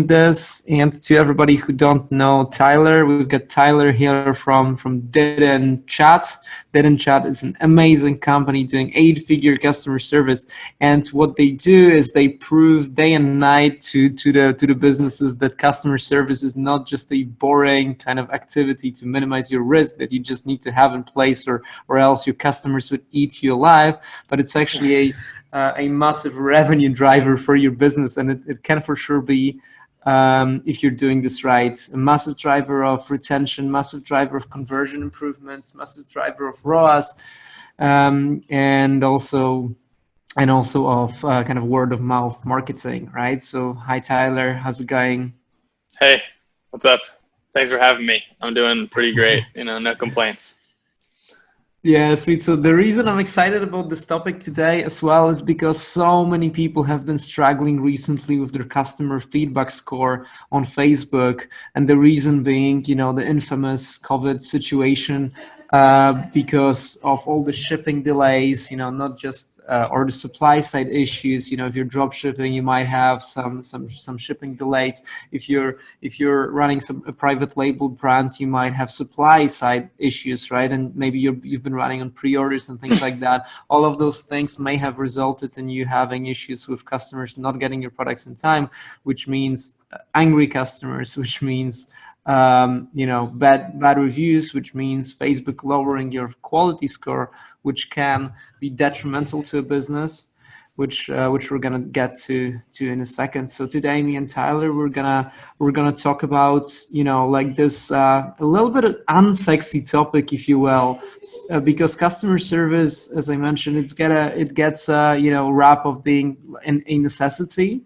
this, and to everybody who don't know Tyler, we've got Tyler here from DIDIN Chat. DIDIN Chat is an amazing company doing 8-figure customer service, and what they do is they prove day and night to the businesses that customer service is not just a boring kind of activity to minimize your risk that you just need to have in place, or else your customers would eat you alive, but it's actually a massive revenue driver for your business, and it can for sure be, if you're doing this right, a massive driver of retention, massive driver of conversion improvements, massive driver of ROAS, and also of kind of word of mouth marketing, right? So hi Tyler, how's it going? Hey, what's up? Thanks for having me. I'm doing pretty great, no complaints. Yeah, sweet. So the reason I'm excited about this topic today as well is because so many people have been struggling recently with their customer feedback score on Facebook. And the reason being, the infamous COVID situation, because of all the shipping delays, not just, or the supply side issues. If you're drop shipping, you might have some shipping delays. If you're running a private label brand, you might have supply side issues, right? And maybe you've been running on pre-orders and things like that. All of those things may have resulted in you having issues with customers not getting your products in time, which means angry customers, which means bad reviews, which means Facebook lowering your quality score, which can be detrimental to a business, which we're gonna get to in a second. So today, me and Tyler, we're gonna talk about like this a little bit of unsexy topic, if you will, because customer service, as I mentioned, it gets rap of being a necessity.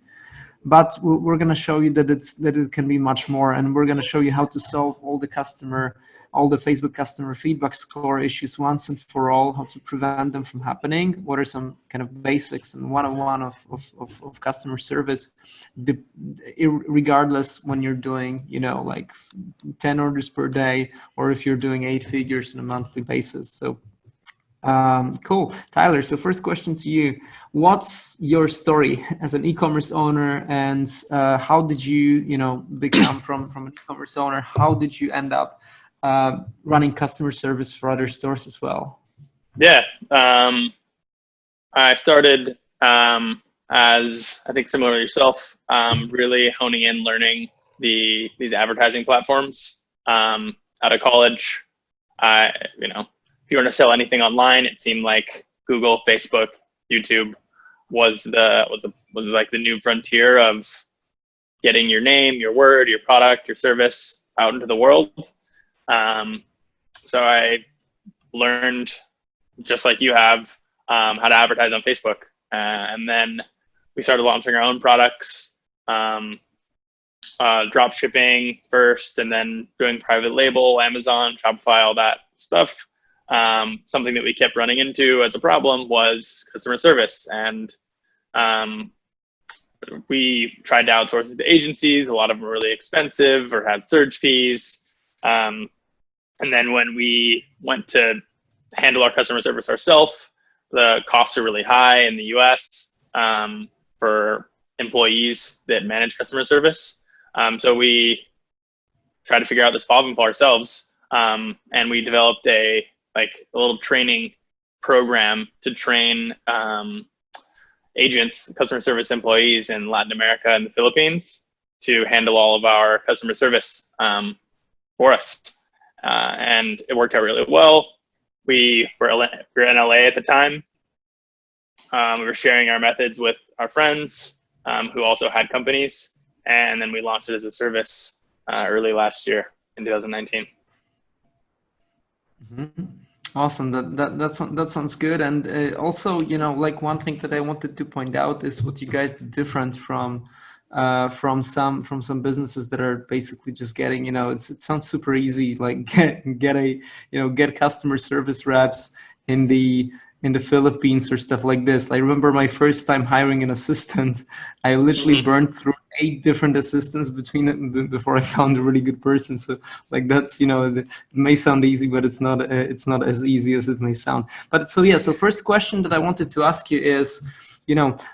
But we're going to show you that it can be much more, and we're going to show you how to solve all the Facebook customer feedback score issues once and for all, how to prevent them from happening, what are some kind of basics and one-on-one of customer service, regardless when you're doing like 10 orders per day, or if you're doing 8 figures on a monthly basis. So cool. Tyler, so first question to you. What's your story as an e-commerce owner, and how did you, become from an e-commerce owner? How did you end up running customer service for other stores as well? Yeah, I started as, I think similar to yourself, really honing in, learning these advertising platforms out of college. If you want to sell anything online, it seemed like Google, Facebook, YouTube was like the new frontier of getting your name, your word, your product, your service out into the world. So I learned, just like you have, how to advertise on Facebook. And then we started launching our own products, drop shipping first, and then doing private label, Amazon, Shopify, all that stuff. Something that we kept running into as a problem was customer service, and we tried to outsource it to agencies. A lot of them were really expensive or had surge fees. And then when we went to handle our customer service ourselves, the costs are really high in the US for employees that manage customer service. So we tried to figure out this problem for ourselves, and we developed a little training program to train agents, customer service employees in Latin America and the Philippines to handle all of our customer service for us. And it worked out really well. We were in LA at the time. We were sharing our methods with our friends who also had companies. And then we launched it as a service early last year in 2019. Mm-hmm. Awesome. That sounds good. And also, like one thing that I wanted to point out is what you guys do different from some businesses that are basically just getting, it sounds super easy, like get customer service reps in the Philippines or stuff like this. I remember my first time hiring an assistant. I literally burned through 8 different assistants before I found a really good person. So like that's, it may sound easy, but it's not as easy as it may sound. But so first question that I wanted to ask you is,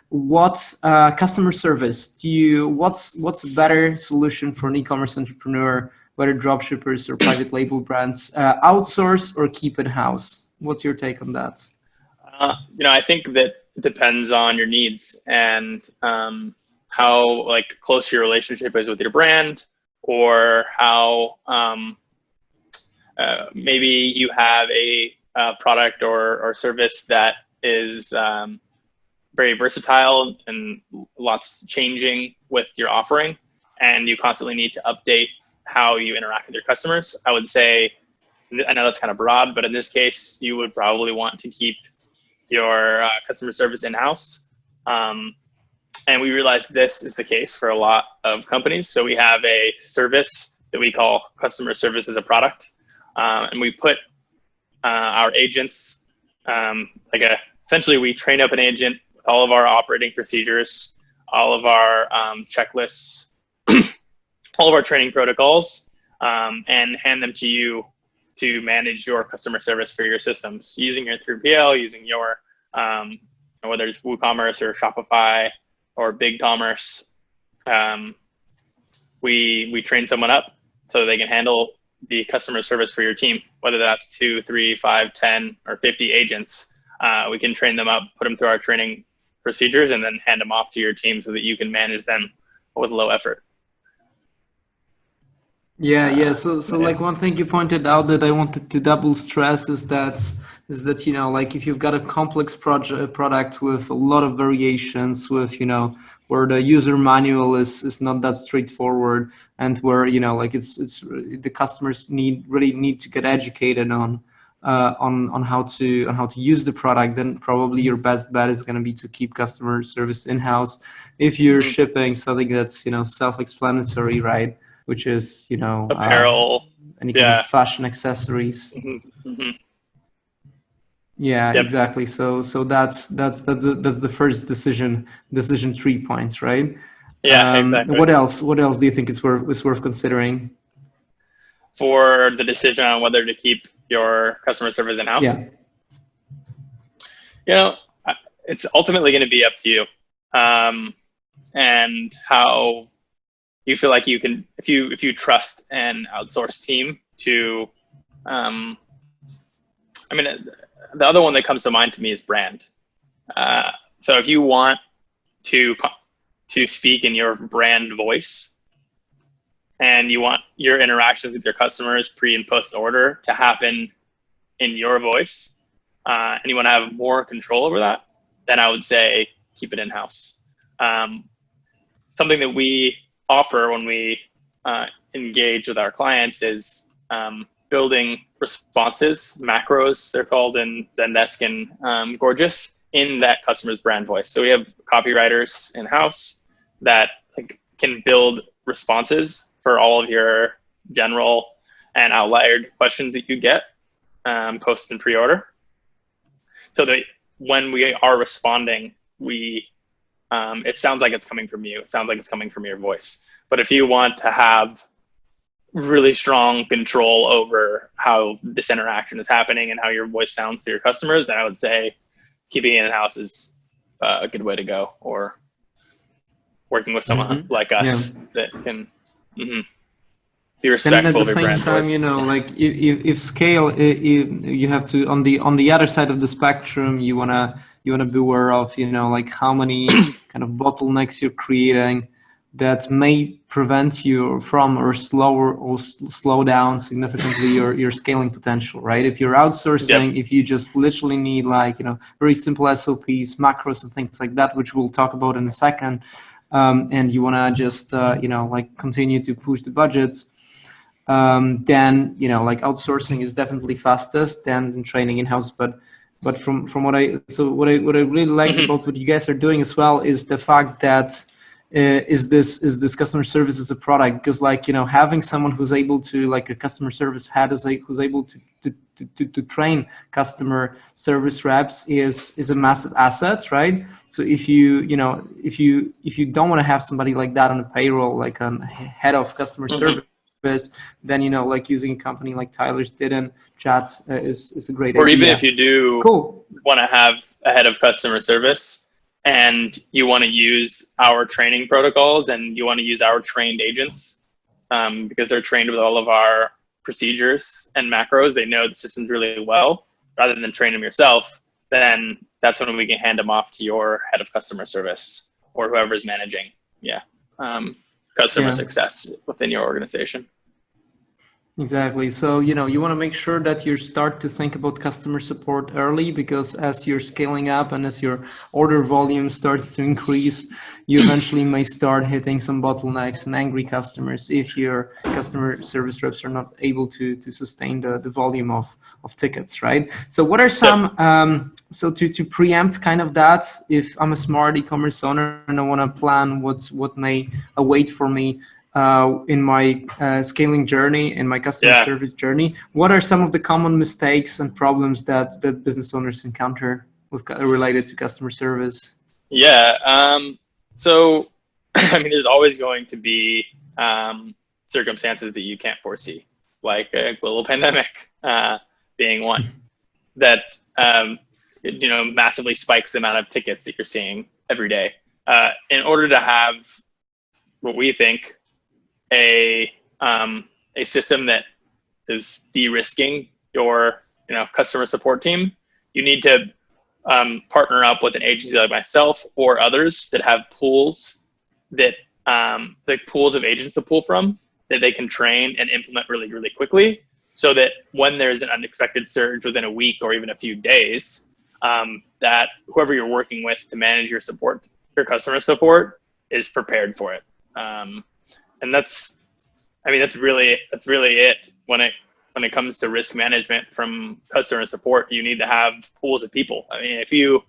what customer service what's a better solution for an e-commerce entrepreneur, whether dropshippers or private label brands, outsource or keep in-house? What's your take on that? I think that it depends on your needs and how close your relationship is with your brand, or how maybe you have a product or service that is very versatile and lots changing with your offering, and you constantly need to update how you interact with your customers. I would say, I know that's kind of broad, but in this case, you would probably want to keep your customer service in-house. And we realized this is the case for a lot of companies. So we have a service that we call customer service as a product. And we put our agents, essentially we train up an agent with all of our operating procedures, all of our checklists, all of our training protocols, and hand them to you to manage your customer service for your systems, using your 3PL, using your, whether it's WooCommerce or Shopify or BigCommerce. We train someone up so they can handle the customer service for your team, whether that's 2, 3, 5, 10, or 50 agents. We can train them up, put them through our training procedures, and then hand them off to your team so that you can manage them with low effort. Yeah. So like one thing you pointed out that I wanted to double stress is that if you've got a complex product with a lot of variations, with where the user manual is not that straightforward, and where it's the customers really need to get educated on how to use the product, then probably your best bet is going to be to keep customer service in-house. If you're shipping something that's self-explanatory, right? Which is apparel, any kind of fashion accessories. Yeah, yep. Exactly. So that's the first decision 3 points, right? Yeah, exactly. What else do you think is worth considering for the decision on whether to keep your customer service in-house? Yeah. It's ultimately going to be up to you, and how you feel like you can, if you trust an outsourced team to, the other one that comes to mind to me is brand. So if you want to speak in your brand voice, and you want your interactions with your customers pre and post order to happen in your voice, and you want to have more control over that, then I would say keep it in-house. Something that we offer when we engage with our clients is building responses, macros, they're called in Zendesk and Gorgeous, in that customer's brand voice. So we have copywriters in-house that can build responses for all of your general and outlier questions that you get post and pre-order. So that when we are responding, it sounds like it's coming from you. It sounds like it's coming from your voice. But if you want to have really strong control over how this interaction is happening and how your voice sounds to your customers, then I would say keeping it in-house is a good way to go, or working with someone like us that can be respectful of your brand voice. And at the same time, if scale, you have to, on the other side of the spectrum, you wanna be aware of how many kind of bottlenecks you're creating that may prevent you from or slow down significantly your scaling potential, right? If you're outsourcing, if you just literally need very simple SOPs, macros, and things like that, which we'll talk about in a second, and you want to just continue to push the budgets, then outsourcing is definitely fastest than training in-house. But from what I really liked about what you guys are doing as well is the fact that is this customer service as a product, because having someone who's able to, a customer service head who's able to train customer service reps is a massive asset, right? So if you don't want to have somebody like that on the payroll, like a head of customer service, then using a company like Tyler's DIDIN Chat is a great idea. Or even if you do want to have a head of customer service and you want to use our training protocols and you want to use our trained agents, because they're trained with all of our procedures and macros, they know the systems really well, rather than train them yourself, then that's when we can hand them off to your head of customer service or whoever's managing customer success within your organization. Exactly. So, you want to make sure that you start to think about customer support early, because as you're scaling up and as your order volume starts to increase, you eventually may start hitting some bottlenecks and angry customers if your customer service reps are not able to sustain the volume of tickets, right? So what are some, so to preempt kind of that, if I'm a smart e-commerce owner and I want to plan what may await for me in my scaling journey, in my customer service journey, what are some of the common mistakes and problems that business owners encounter related to customer service? So, I mean, there's always going to be circumstances that you can't foresee, like a global pandemic being one that massively spikes the amount of tickets that you're seeing every day. In order to have what we think a system that is de-risking your customer support team, you need to partner up with an agency like myself or others that have pools that like pools of agents to pull from that they can train and implement really, really quickly, so that when there's an unexpected surge within a week or even a few days, that whoever you're working with to manage your customer support is prepared for it. And that's really it when it comes to risk management from customer support. You need to have pools of people. I mean, if you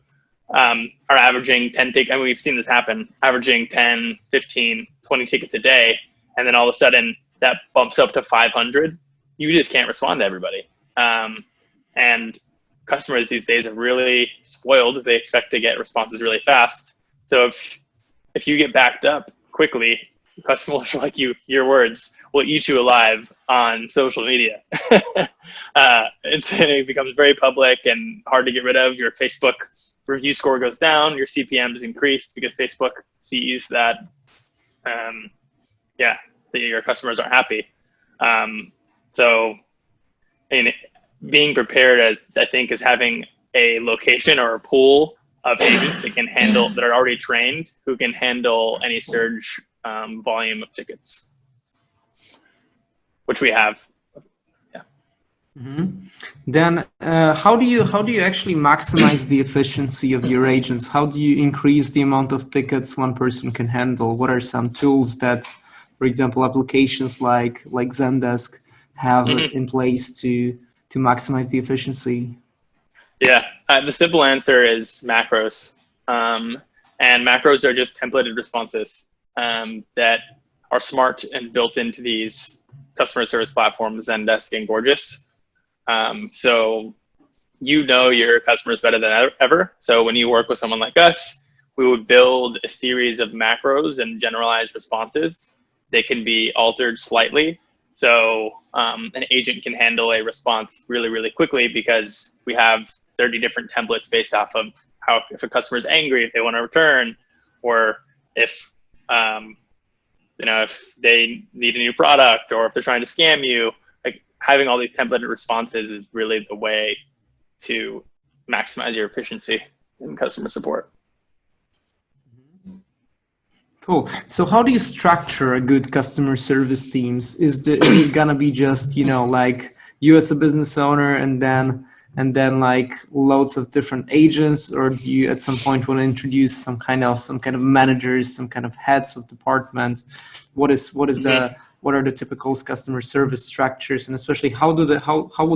are averaging 10 tickets, and we've seen this happen, averaging 10, 15, 20 tickets a day, and then all of a sudden that bumps up to 500, you just can't respond to everybody. And customers these days are really spoiled. They expect to get responses really fast. So if you get backed up quickly, customers, like your words, will eat you alive on social media. It becomes very public and hard to get rid of. Your Facebook review score goes down, your CPM is increased because Facebook sees that that your customers aren't happy. So, I mean, being prepared, as I think, is having a location or a pool of agents that are already trained, who can handle any surge volume of tickets, which we have. Mm-hmm. Then how do you actually maximize the efficiency of your agents? How do you increase the amount of tickets one person can handle? What are some tools that, for example, applications like Zendesk have in place to maximize the efficiency? The simple answer is macros. And macros are just templated responses that are smart and built into these customer service platforms, Zendesk and Gorgeous. So your customers better than ever. So when you work with someone like us, we would build a series of macros and generalized responses. They can be altered slightly. So an agent can handle a response really, really quickly, because we have 30 different templates based off of if a customer is angry, if they want to return, or if if they need a new product, or if they're trying to scam you. Like, having all these templated responses is really the way to maximize your efficiency in customer support. Cool. So how do you structure a good customer service teams? Is it gonna be just, like you as a business owner and then like loads of different agents, or do you at some point want to introduce some kind of managers, some kind of heads of department? What are the typical customer service structures, and especially how would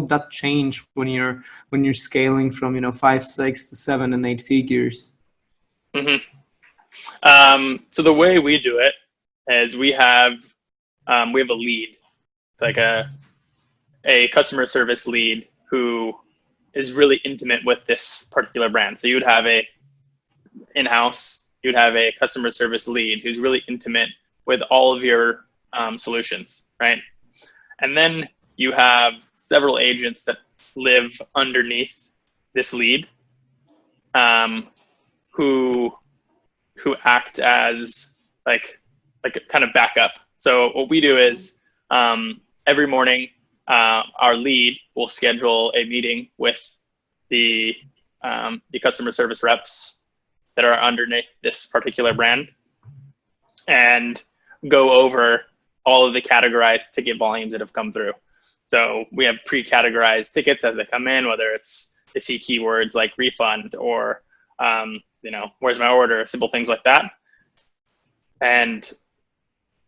that change when you're scaling from 5, 6 to 7 and 8 figures? So the way we do it is we have a lead, like a customer service lead who is really intimate with this particular brand. So you would have you'd have a customer service lead who's really intimate with all of your solutions, right? And then you have several agents that live underneath this lead, who who act as like a kind of backup. So what we do is every morning, our lead will schedule a meeting with the customer service reps that are underneath this particular brand and go over all of the categorized ticket volumes that have come through. So we have pre-categorized tickets as they come in, whether it's they see keywords like refund or, where's my order, simple things like that. And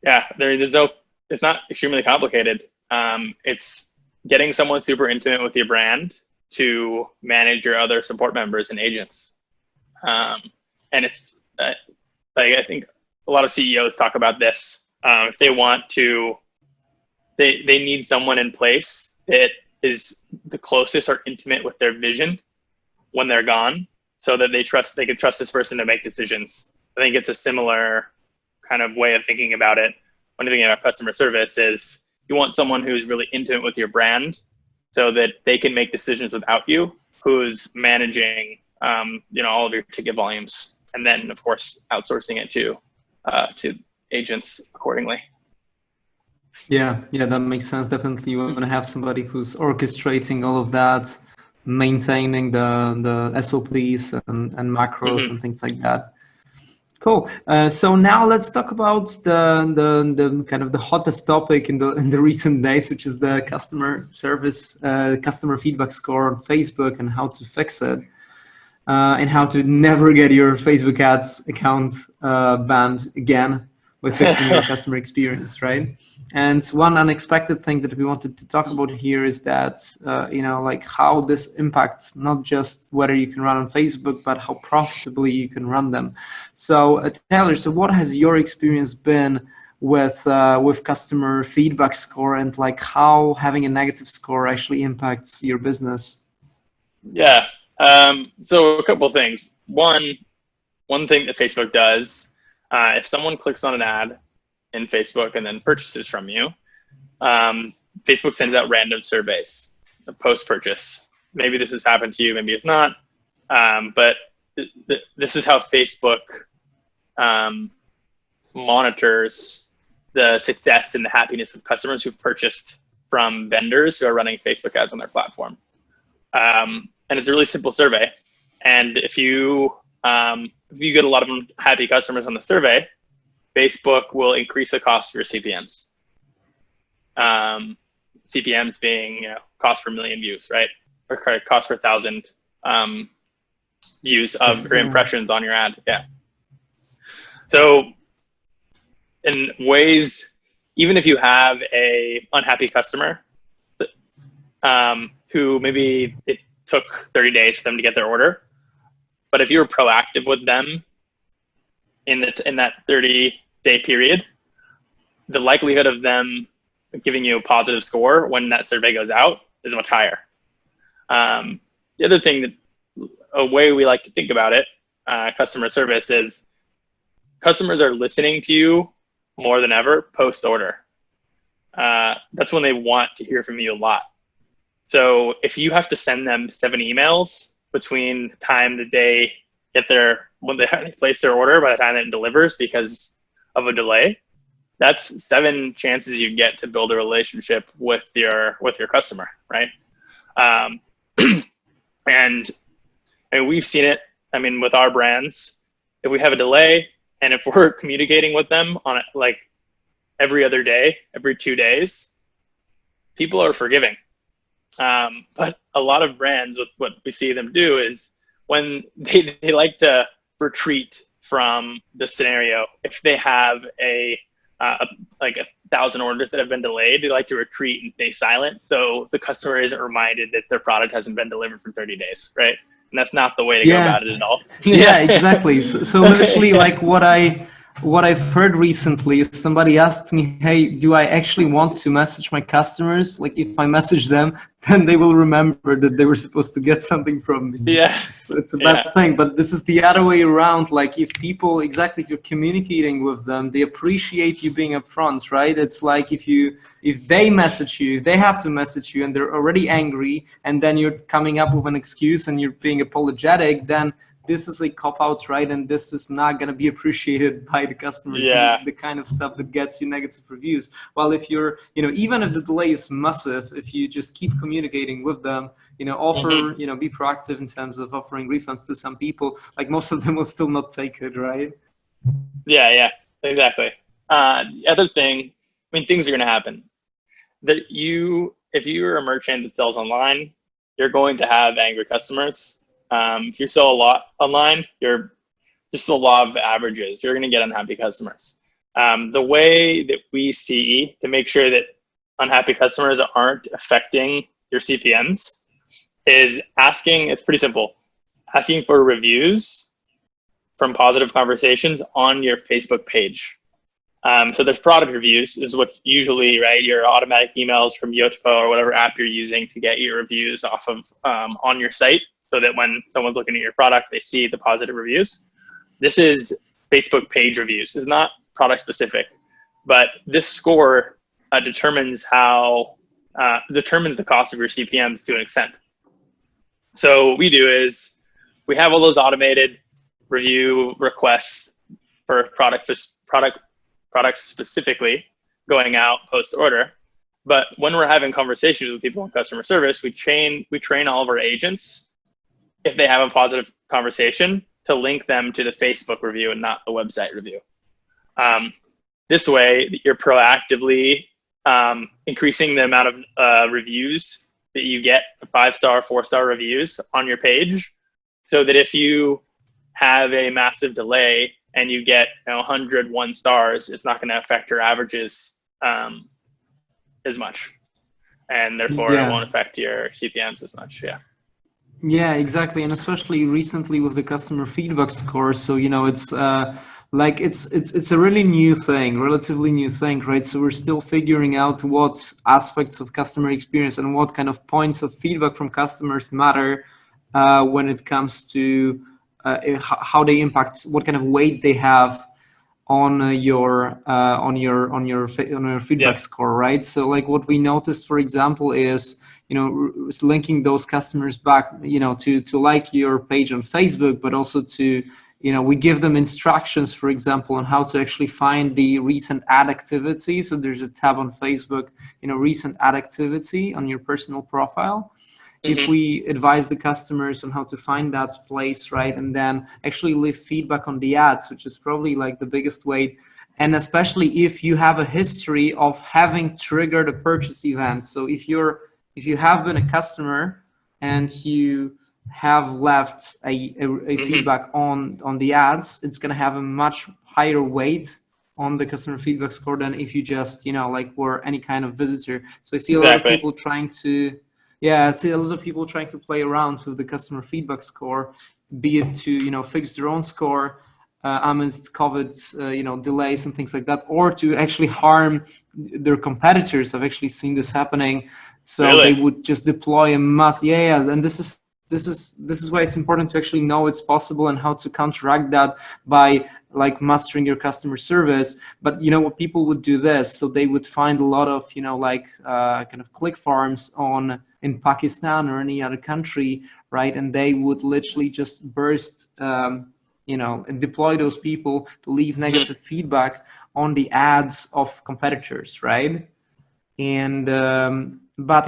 yeah, it's not extremely complicated. It's getting someone super intimate with your brand to manage your other support members and agents. And it's I think a lot of CEOs talk about this. If they want to, they need someone in place that is the closest or intimate with their vision when they're gone, so that they can trust this person to make decisions. I think it's a similar kind of way of thinking about it when thinking about customer service. Is you want someone who's really intimate with your brand so that they can make decisions without you, who's managing all of your ticket volumes, and then of course outsourcing it to agents accordingly. Yeah, that makes sense. Definitely, you want to have somebody who's orchestrating all of that, maintaining the SOPs and macros and things like that. Cool. So now let's talk about the kind of the hottest topic in the recent days, which is the customer service, customer feedback score on Facebook, and how to fix it, and how to never get your Facebook ads account banned again by fixing your customer experience, right? And one unexpected thing that we wanted to talk about here is that, like how this impacts not just whether you can run on Facebook, but how profitably you can run them. So Tyler, so what has your experience been with customer feedback score, and like how having a negative score actually impacts your business? Yeah. So a couple of things. One thing that Facebook does, if someone clicks on an ad in Facebook and then purchases from you, Facebook sends out random surveys, post-purchase. Maybe this has happened to you, maybe it's not, but this is how Facebook monitors the success and the happiness of customers who've purchased from vendors who are running Facebook ads on their platform. And it's a really simple survey. And if you get a lot of happy customers on the survey, Facebook will increase the cost of your CPMs. CPMs being cost per million views, right? Or cost per 1,000 views of your impressions on your ad. Yeah. So in ways, even if you have a unhappy customer who maybe it took 30 days for them to get their order, but if you were proactive with them in that 30-day period, the likelihood of them giving you a positive score when that survey goes out is much higher. The other thing, a way we like to think about it, customer service, is customers are listening to you more than ever post-order. That's when they want to hear from you a lot. So if you have to send them 7 emails between the time that they when they place their order by the time it delivers because of a delay, that's 7 chances you get to build a relationship with your customer, right? And we've seen it. I mean, with our brands, if we have a delay and if we're communicating with them on like every other day, every 2 days, people are forgiving. But a lot of brands, what we see them do is when they like to retreat from the scenario. If they have like 1,000 orders that have been delayed, they like to retreat and stay silent, so the customer isn't reminded that their product hasn't been delivered for 30 days, right? And that's not the way to go about it at all. Yeah, exactly. So literally, like what I've heard recently is somebody asked me, hey, do I actually want to message my customers? Like if I message them, then they will remember that they were supposed to get something from me. Yeah. So it's a bad thing, but this is the other way around. Like if people, exactly, if you're communicating with them, they appreciate you being upfront, right? It's like if they message you, they have to message you and they're already angry, and then you're coming up with an excuse and you're being apologetic, then this is a cop-out, right? And this is not going to be appreciated by the customers. This Yeah. is the kind of stuff that gets you negative reviews. While if you're, even if the delay is massive, if you just keep communicating with them, offer, be proactive in terms of offering refunds to some people, like most of them will still not take it, right? Yeah, exactly. The other thing, things are going to happen. That if you're a merchant that sells online, you're going to have angry customers. If you sell a lot online, you're just the law of averages. You're going to get unhappy customers. The way that we see to make sure that unhappy customers aren't affecting your CPMs is asking. It's pretty simple. Asking for reviews from positive conversations on your Facebook page. So there's product reviews is what usually, right, your automatic emails from Yotpo or whatever app you're using to get your reviews off of on your site, so that when someone's looking at your product, they see the positive reviews. This is Facebook page reviews. It's not product specific, but this score determines the cost of your CPMs to an extent. So what we do is we have all those automated review requests for products specifically going out post order. But when we're having conversations with people in customer service, we train all of our agents, if they have a positive conversation, to link them to the Facebook review and not the website review. This way, you're proactively increasing the amount of reviews that you get, 5-star, 4-star reviews on your page, so that if you have a massive delay and you get 101 stars, it's not going to affect your averages as much, and therefore it won't affect your CPMs as much. Yeah, exactly, and especially recently with the customer feedback score. So it's it's a really new thing, relatively new thing, right? So we're still figuring out what aspects of customer experience and what kind of points of feedback from customers matter when it comes to how they impact, what kind of weight they have on your feedback score, right? So like what we noticed, for example, is linking those customers back, to like your page on Facebook, but also to we give them instructions, for example, on how to actually find the recent ad activity. So there's a tab on Facebook, recent ad activity on your personal profile. If we advise the customers on how to find that place, right, and then actually leave feedback on the ads, which is probably like the biggest way, and especially if you have a history of having triggered a purchase event. So if you have been a customer and you have left a feedback on the ads, it's going to have a much higher weight on the customer feedback score than if you just were any kind of visitor. So I see a lot of people trying to play around with the customer feedback score, be it to fix their own score amidst COVID delays and things like that, or to actually harm their competitors. I've actually seen this happening. So they would just deploy a mass. And this is why it's important to actually know it's possible and how to counteract that by mastering your customer service. But what people would do this, so they would find a lot of kind of click farms in Pakistan or any other country, right? And they would literally just burst and deploy those people to leave negative feedback on the ads of competitors, right? And but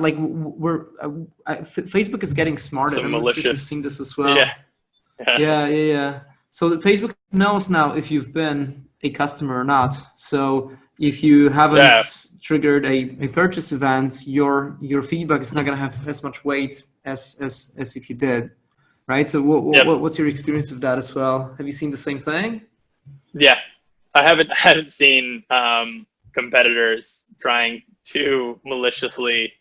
Facebook is getting smarter. I'm not sure if you've seen this as well. Yeah. So Facebook knows now if you've been a customer or not. So if you haven't triggered a purchase event, your feedback is not going to have as much weight as if you did, right? So what's your experience of that as well? Have you seen the same thing? Yeah, I haven't seen competitors trying to maliciously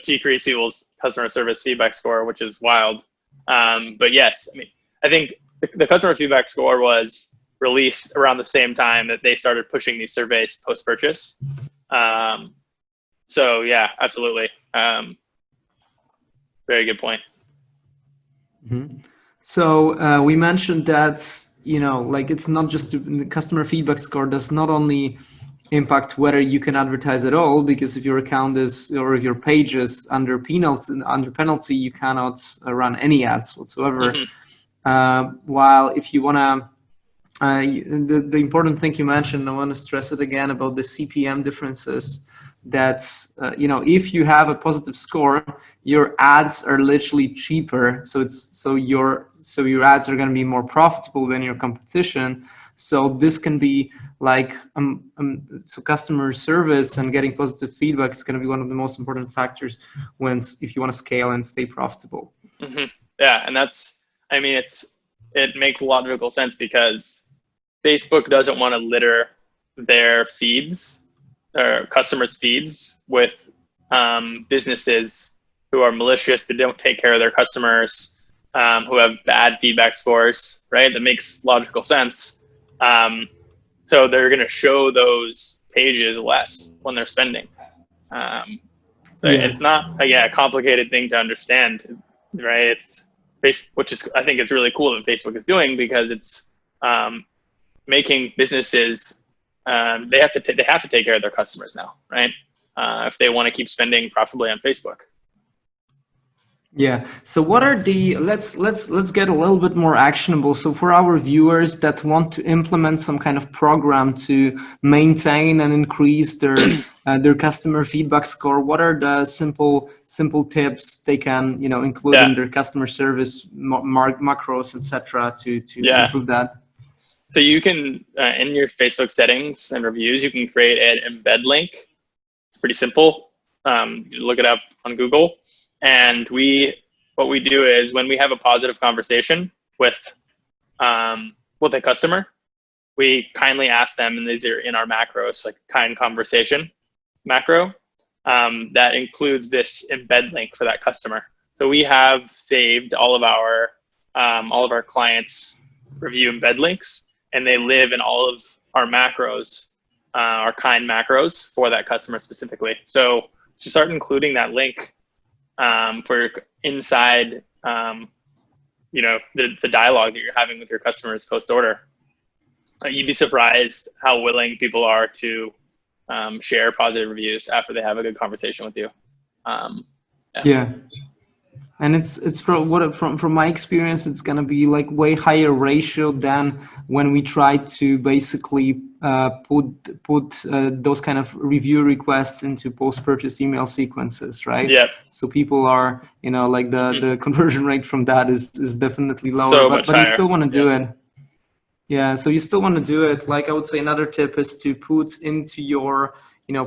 decrease people's customer service feedback score, which is wild. But yes, I think the customer feedback score was released around the same time that they started pushing these surveys post-purchase. So yeah, absolutely. Very good point. So we mentioned that it's not just the customer feedback score does not only impact whether you can advertise at all, because if your account is, or if your page is under penalty, you cannot run any ads whatsoever. While if you want to, the important thing you mentioned, I want to stress it again about the CPM differences. That if you have a positive score, your ads are literally cheaper. So your ads are going to be more profitable than your competition. So this can be like so customer service and getting positive feedback is going to be one of the most important factors if you want to scale and stay profitable. Mm-hmm. Yeah, and it makes logical sense because Facebook doesn't want to litter their feeds or customers' feeds with businesses who are malicious, that don't take care of their customers, who have bad feedback scores, right? That makes logical sense. So they're going to show those pages less when they're spending. It's not a complicated thing to understand, right? It's Facebook, which is, I think it's really cool that Facebook is doing, because it's making businesses they have to take care of their customers now, right? If they want to keep spending profitably on Facebook. Yeah. So what are let's get a little bit more actionable. So for our viewers that want to implement some kind of program to maintain and increase their customer feedback score, what are the simple tips they can include in their customer service macros, etc. to improve that? So you can in your Facebook settings and reviews, you can create an embed link. It's pretty simple. You look it up on Google. And what we do is, when we have a positive conversation with a customer, we kindly ask them, and these are in our macros, like kind conversation macro, that includes this embed link for that customer. So we have saved all of our clients' review embed links, and they live in all of our macros, our kind macros for that customer specifically. So to start including that link for inside, the dialogue that you're having with your customers post-order, you'd be surprised how willing people are to share positive reviews after they have a good conversation with you. And it's from my experience, it's going to be like way higher ratio than when we try to basically put those kind of review requests into post-purchase email sequences, right? Yeah. So people are, like the conversion rate from that is definitely lower, so but you still want to do it. Yeah, so you still want to do it. Like I would say another tip is to put into your,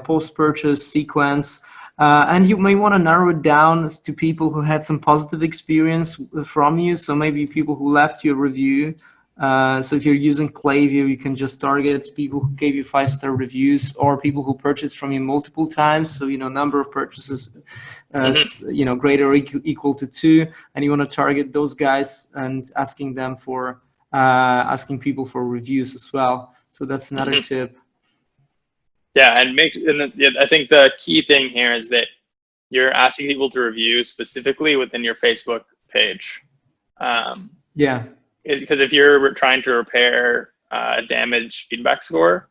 post-purchase sequence. And you may want to narrow it down to people who had some positive experience from you. So maybe people who left you a review. So if you're using Klaviyo, you can just target people who gave you 5-star reviews, or people who purchased from you multiple times. So, number of purchases, greater or equal to 2. And you want to target those guys and asking people for reviews as well. So that's another tip. Yeah, and I think the key thing here is that you're asking people to review specifically within your Facebook page. Is because if you're trying to repair a damaged feedback score,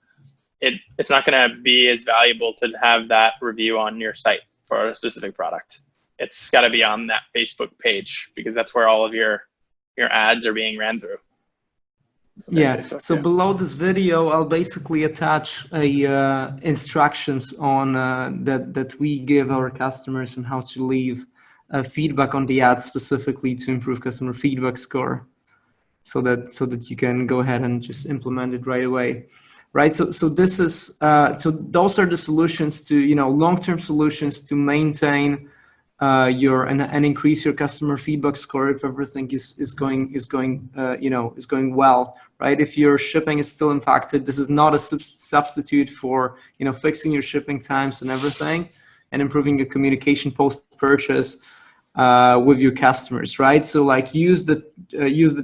it's not going to be as valuable to have that review on your site for a specific product. It's got to be on that Facebook page, because that's where all of your ads are being ran through. So below this video, I'll basically attach instructions on that we give our customers on how to leave feedback on the ad specifically to improve customer feedback score, so that you can go ahead and just implement it right away, right? So this is so those are the solutions to long-term solutions to maintain and increase your customer feedback score if everything is going well, right? If your shipping is still impacted, this is not a substitute for fixing your shipping times and everything, and improving your communication post-purchase with your customers, right? So like use the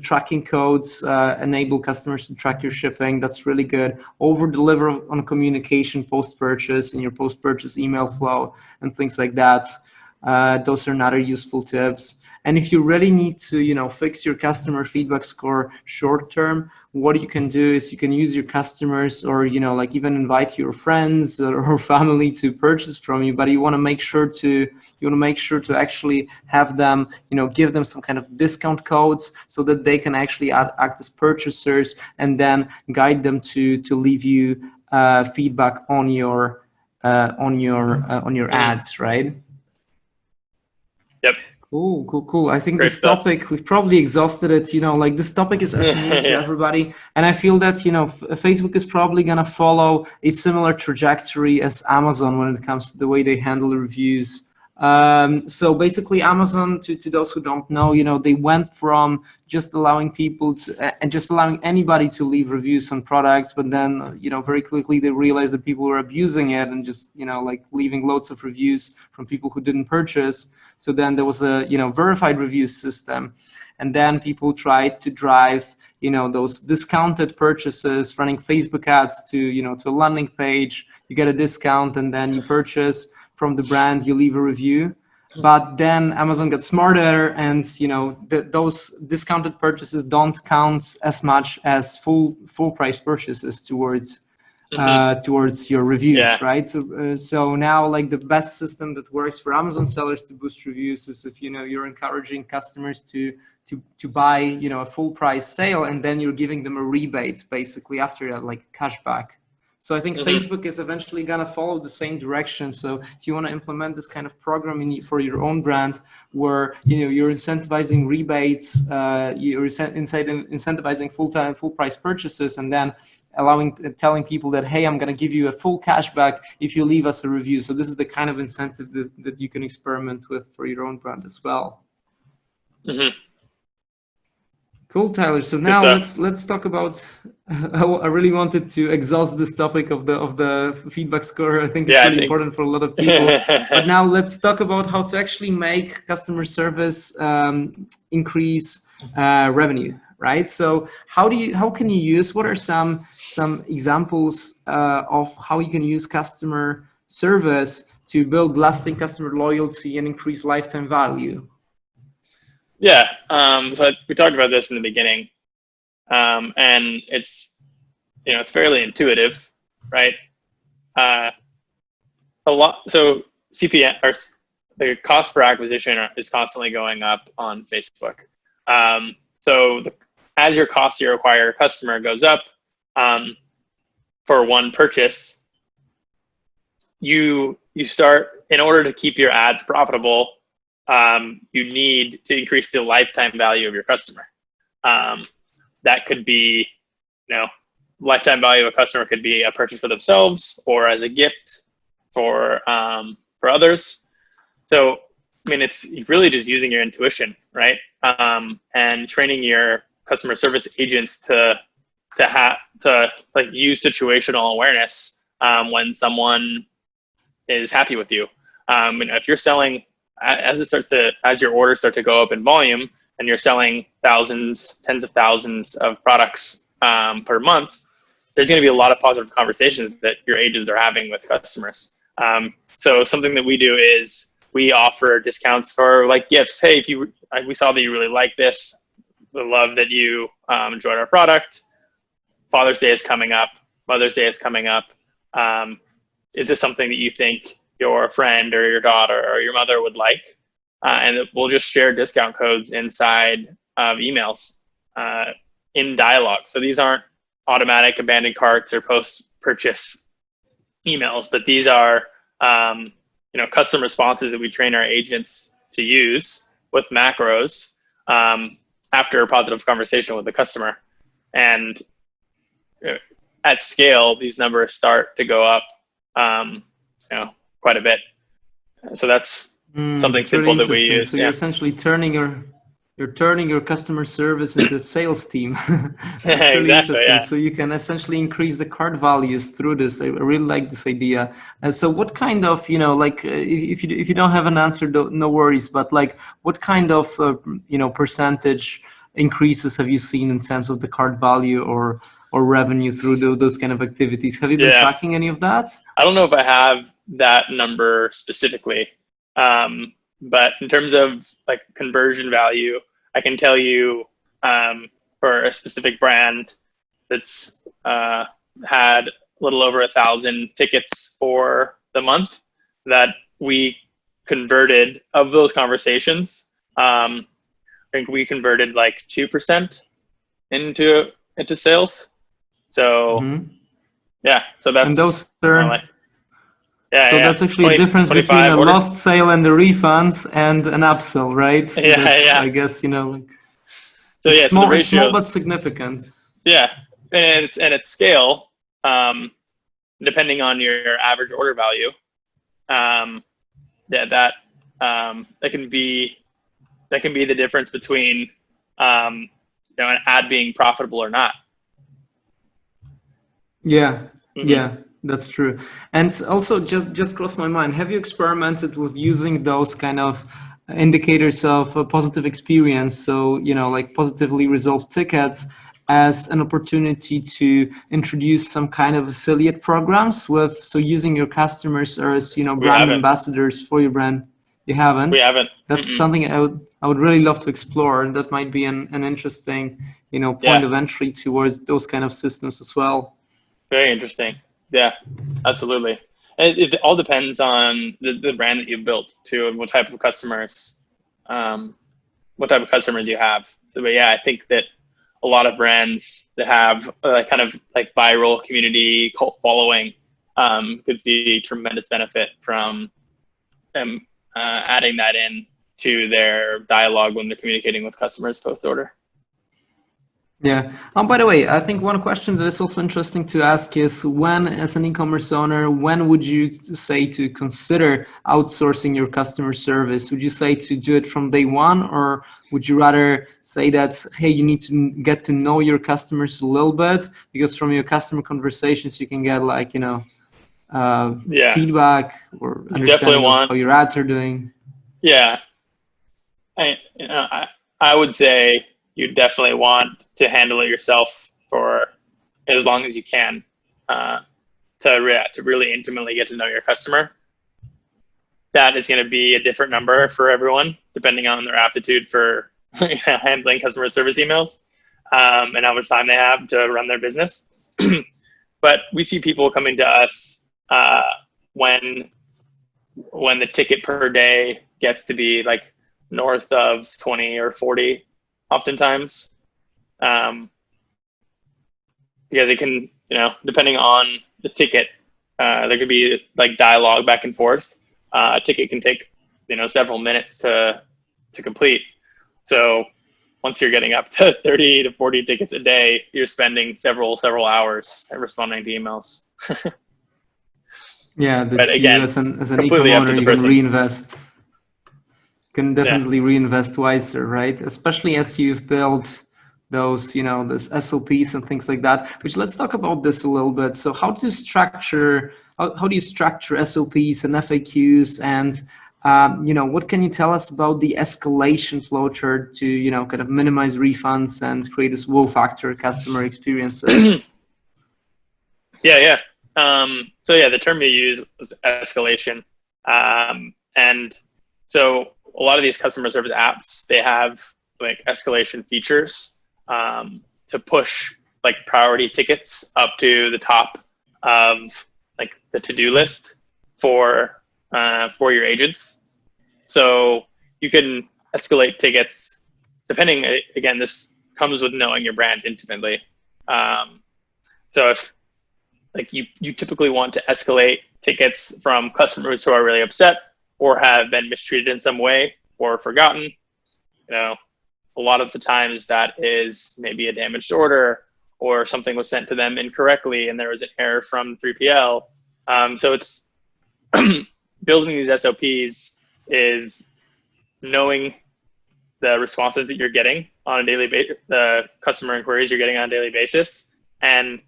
tracking codes, enable customers to track your shipping. That's really good. Over deliver on communication post-purchase in your post-purchase email flow and things like that. Those are another useful tips. And if you really need to, fix your customer feedback score short term, what you can do is you can use your customers, or like even invite your friends or family to purchase from you. But you want to make sure to actually have them, give them some kind of discount codes so that they can actually act as purchasers, and then guide them to leave you feedback on your ads, right? Yep. Cool. I think Great this stuff. topic, we've probably exhausted it. Like this topic is new to Yeah. everybody. And I feel that, Facebook is probably going to follow a similar trajectory as Amazon when it comes to the way they handle reviews. So basically Amazon, to those who don't know, they went from just allowing people to, and just allowing anybody to leave reviews on products, but then, very quickly they realized that people were abusing it and just, like leaving loads of reviews from people who didn't purchase. So then there was a verified review system, and then people tried to drive those discounted purchases, running Facebook ads to to a landing page. You get a discount, and then you purchase from the brand, you leave a review. But then Amazon got smarter, and those discounted purchases don't count as much as full price purchases towards your reviews, Yeah. right? So now, like, the best system that works for Amazon sellers to boost reviews is if you're encouraging customers to buy a full price sale, and then you're giving them a rebate basically after that, like cashback. So I think Facebook is eventually gonna follow the same direction. So if you want to implement this kind of program for your own brand, where you're incentivizing rebates, you're incentivizing full price purchases, and then telling people that, hey, I'm gonna give you a full cashback if you leave us a review. So this is the kind of incentive that you can experiment with for your own brand as well. Cool, Tyler. So now let's talk about. I really wanted to exhaust this topic of the feedback score. I think it's pretty important for a lot of people. But now let's talk about how to actually make customer service increase revenue, right? So how can you use? What are some examples of how you can use customer service to build lasting customer loyalty and increase lifetime value? Yeah, so we talked about this in the beginning, and it's fairly intuitive, right? A lot. So CPM, or the cost per acquisition, is constantly going up on Facebook. So as your cost to acquire a customer goes up, for one purchase, you start, in order to keep your ads profitable, you need to increase the lifetime value of your customer. That could be, lifetime value of a customer could be a purchase for themselves or as a gift for others. So, I mean, it's really just using your intuition, right? And training your customer service agents to like use situational awareness when someone is happy with you. If you're selling, as your orders start to go up in volume, and you're selling thousands, tens of thousands of products per month, there's going to be a lot of positive conversations that your agents are having with customers. So something that we do is we offer discounts for like gifts. Hey, we saw that you really like this. We love that you enjoyed our product. Father's Day is coming up. Mother's Day is coming up. Is this something that you think your friend or your daughter or your mother would like? And we'll just share discount codes inside of emails in dialogue. So these aren't automatic abandoned carts or post-purchase emails, but these are custom responses that we train our agents to use with macros after a positive conversation with the customer. And at scale, these numbers start to go up quite a bit. So that's something simple that we use. So you're essentially turning your customer service into a sales team. That's really Exactly, interesting. yeah. So you can essentially increase the cart values through this. I really like this idea. So what kind of, if you don't have an answer, no worries. But like, what kind of percentage increases have you seen in terms of the cart value or revenue through those kind of activities? Have you been tracking any of that? I don't know if I have that number specifically. But in terms of like conversion value, I can tell you for a specific brand that's had a little over 1,000 tickets for the month that we converted of those conversations. I think we converted like 2% into sales. So yeah, so And that's those are like that's actually a 20, difference between 25 a orders. lost sale and a refund and an upsell, right? That's, Yeah. I guess, like, So it's so the small ratio, but significant. yeah, and it's scale, depending on your average order value. That can be the difference between an ad being profitable or not. Yeah, that's true. And also, just crossed my mind, have you experimented with using those kind of indicators of a positive experience, so like positively resolved tickets, as an opportunity to introduce some kind of affiliate programs so using your customers as brand ambassadors for your brand? You haven't? We haven't. That's something I would really love to explore, and that might be an interesting point of entry towards those kind of systems as well. Very interesting. Yeah, absolutely. It all depends on the brand that you've built too, and what type of customers you have. So, but yeah, I think that a lot of brands that have kind of like viral community cult following could see tremendous benefit from adding that in to their dialogue when they're communicating with customers post-order. Yeah. By the way, I think one question that is also interesting to ask is, when, as an e-commerce owner, when would you say to consider outsourcing your customer service? Would you say to do it from day one, or would you rather say that, hey, you need to get to know your customers a little bit, because from your customer conversations you can get like feedback or understanding of how your ads are doing? Yeah, I would say you definitely want to handle it yourself for as long as you can to really intimately get to know your customer. That is going to be a different number for everyone, depending on their aptitude for handling customer service emails and how much time they have to run their business. But we see people coming to us when the ticket per day gets to be like north of 20 or 40 oftentimes, because it can, depending on the ticket, there could be like dialogue back and forth. A ticket can take, several minutes to complete. So once you're getting up to 30 to 40 tickets a day, you're spending several hours responding to emails. Yeah, that but again, you as an completely e-com up to owner, the you can person. reinvest. Can definitely reinvest wiser, right? Especially as you've built those, those SOPs and things like that. Which, let's talk about this a little bit. So, how do you structure SOPs and FAQs, and what can you tell us about the escalation flowchart to kind of minimize refunds and create this wow factor customer experiences? So the term you used was escalation, and so a lot of these customer service apps, they have like escalation features to push like priority tickets up to the top of like the to-do list for your agents. So you can escalate tickets depending. Again, this comes with knowing your brand intimately. So if like you typically want to escalate tickets from customers who are really upset or have been mistreated in some way or forgotten. A lot of the times that is maybe a damaged order or something was sent to them incorrectly and there was an error from 3PL. So it's building these SOPs is knowing the responses that you're getting on a daily basis, the customer inquiries you're getting on a daily basis, and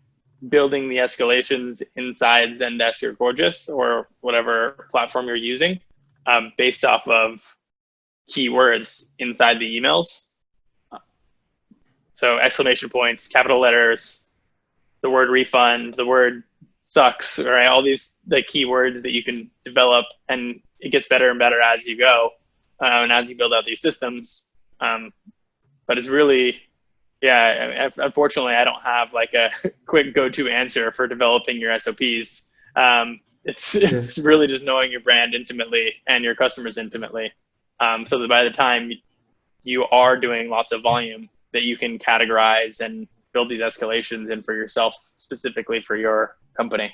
building the escalations inside Zendesk or Gorgeous or whatever platform you're using based off of keywords inside the emails. So exclamation points, capital letters, the word refund, the word sucks, right? All these the keywords that you can develop, and it gets better and better as you go. and as you build out these systems. But it's really, yeah, unfortunately, I don't have like a quick go-to answer for developing your SOPs. It's really just knowing your brand intimately and your customers intimately, so that by the time you are doing lots of volume, that you can categorize and build these escalations in for yourself, specifically for your company.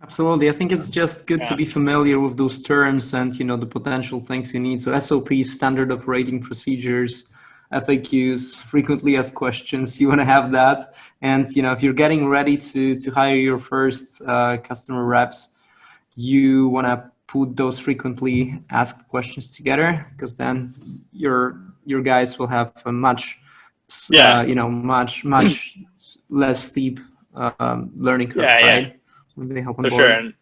Absolutely. I think it's just good to be familiar with those terms and, you know, the potential things you need. So SOPs, standard operating procedures, FAQs, frequently asked questions, you want to have that. And, you know, if you're getting ready to hire your first customer reps, you want to put those frequently asked questions together, because then your guys will have a much, much less steep learning curve, right? When they hop on for board. sure. And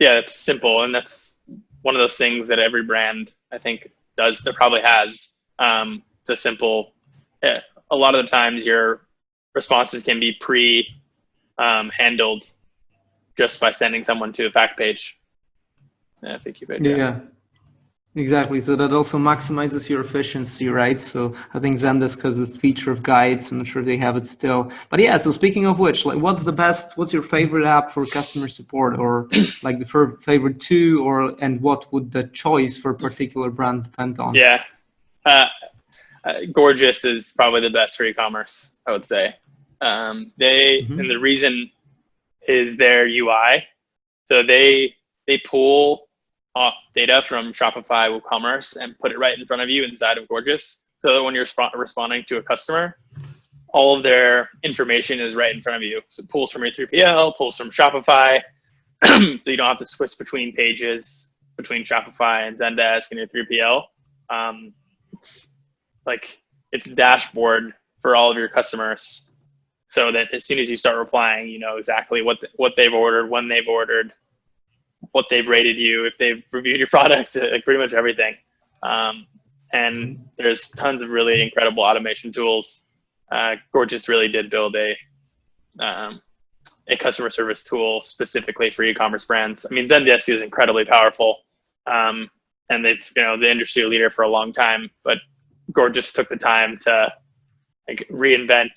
yeah, it's simple, and that's one of those things that every brand I think does, that probably has. It's a simple. A lot of the times, your responses can be handled just by sending someone to a fact page, FAQ page. Yeah. Exactly. So that also maximizes your efficiency, right? So I think Zendesk has this feature of guides. I'm not sure if they have it still, but yeah. So speaking of which, like, what's your favorite app for customer support, or like the favorite two, and what would the choice for a particular brand depend on? Yeah. Gorgeous is probably the best for e-commerce, I would say. And the reason is their UI. So they pull data from Shopify WooCommerce and put it right in front of you inside of Gorgeous. So that when you're responding to a customer, all of their information is right in front of you. So it pulls from your 3PL, pulls from Shopify, so you don't have to switch between pages, between Shopify and Zendesk and your 3PL. It's a dashboard for all of your customers, so that as soon as you start replying, you know exactly what they've ordered, when they've ordered, what they've rated you, if they've reviewed your product, like pretty much everything. And there's tons of really incredible automation tools. Gorgeous really did build a customer service tool specifically for e-commerce brands. I mean, Zendesk is incredibly powerful, and they've the industry leader for a long time, but Gorgeous took the time to like reinvent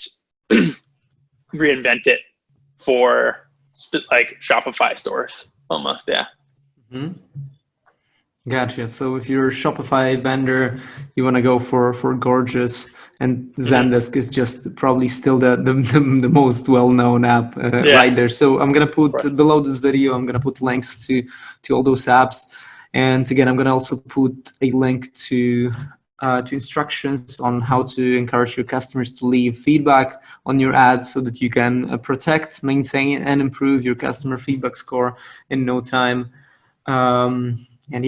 it for like Shopify stores almost. Yeah. Gotcha. So if you're a Shopify vendor, you want to go for Gorgeous, and Zendesk is just probably still the most well-known app right there. So I'm gonna put below this video, I'm gonna put links to all those apps, and again, I'm gonna also put a link to instructions on how to encourage your customers to leave feedback on your ads, so that you can protect, maintain, and improve your customer feedback score in no time. And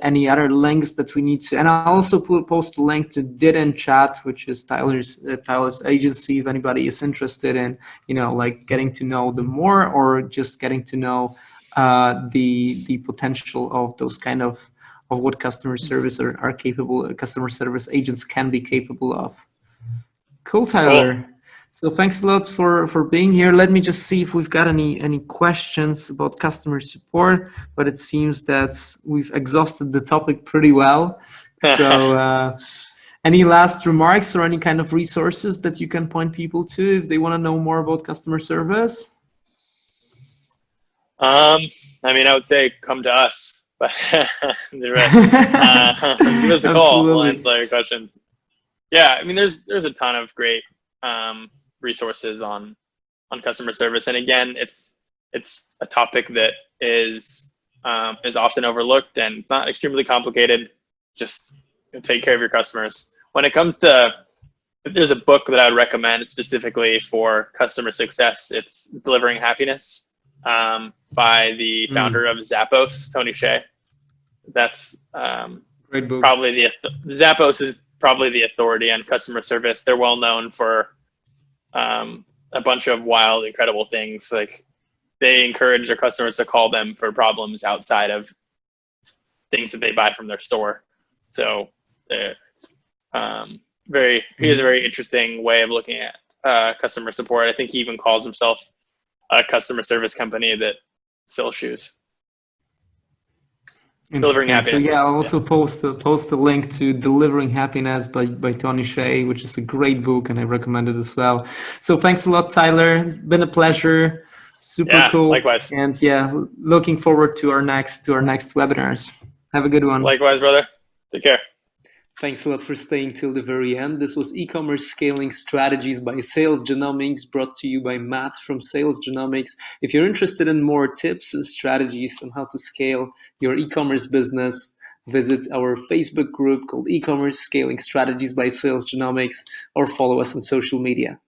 any other links that we need to, and I'll also post a link to DIDIN Chat, which is Tyler's agency, if anybody is interested in, like getting to know them more, or just getting to know the potential of those kind of what customer service customer service agents can be capable of. Cool, Tyler. Cool. So thanks a lot for being here. Let me just see if we've got any questions about customer support, but it seems that we've exhausted the topic pretty well. So any last remarks or any kind of resources that you can point people to if they want to know more about customer service? I mean, I would say come to us, but give us a call. We'll answer your questions. Yeah, I mean, there's a ton of great resources on customer service, and again, it's a topic that is often overlooked and not extremely complicated. Just take care of your customers. When it comes to, there's a book that I would recommend specifically for customer success. It's Delivering Happiness by the founder of Zappos, Tony Hsieh. That's great book. Probably Zappos is probably the authority on customer service. They're well known for a bunch of wild, incredible things. Like, they encourage their customers to call them for problems outside of things that they buy from their store. So he has a very interesting way of looking at customer support. I think he even calls himself a customer service company that sells shoes. Delivering Interesting. So Happiness. yeah, I'll also post a link to Delivering Happiness by Tony Hsieh, which is a great book, and I recommend it as well. So thanks a lot, Tyler. It's been a pleasure. Super Yeah, cool. likewise. And yeah, looking forward to our next webinars. Have a good one. Likewise, brother. Take care. Thanks a lot for staying till the very end. This was e-commerce scaling strategies by Sales Genomics, brought to you by Matt from Sales Genomics. If you're interested in more tips and strategies on how to scale your e-commerce business, visit our Facebook group called E-commerce Scaling Strategies by Sales Genomics, or follow us on social media.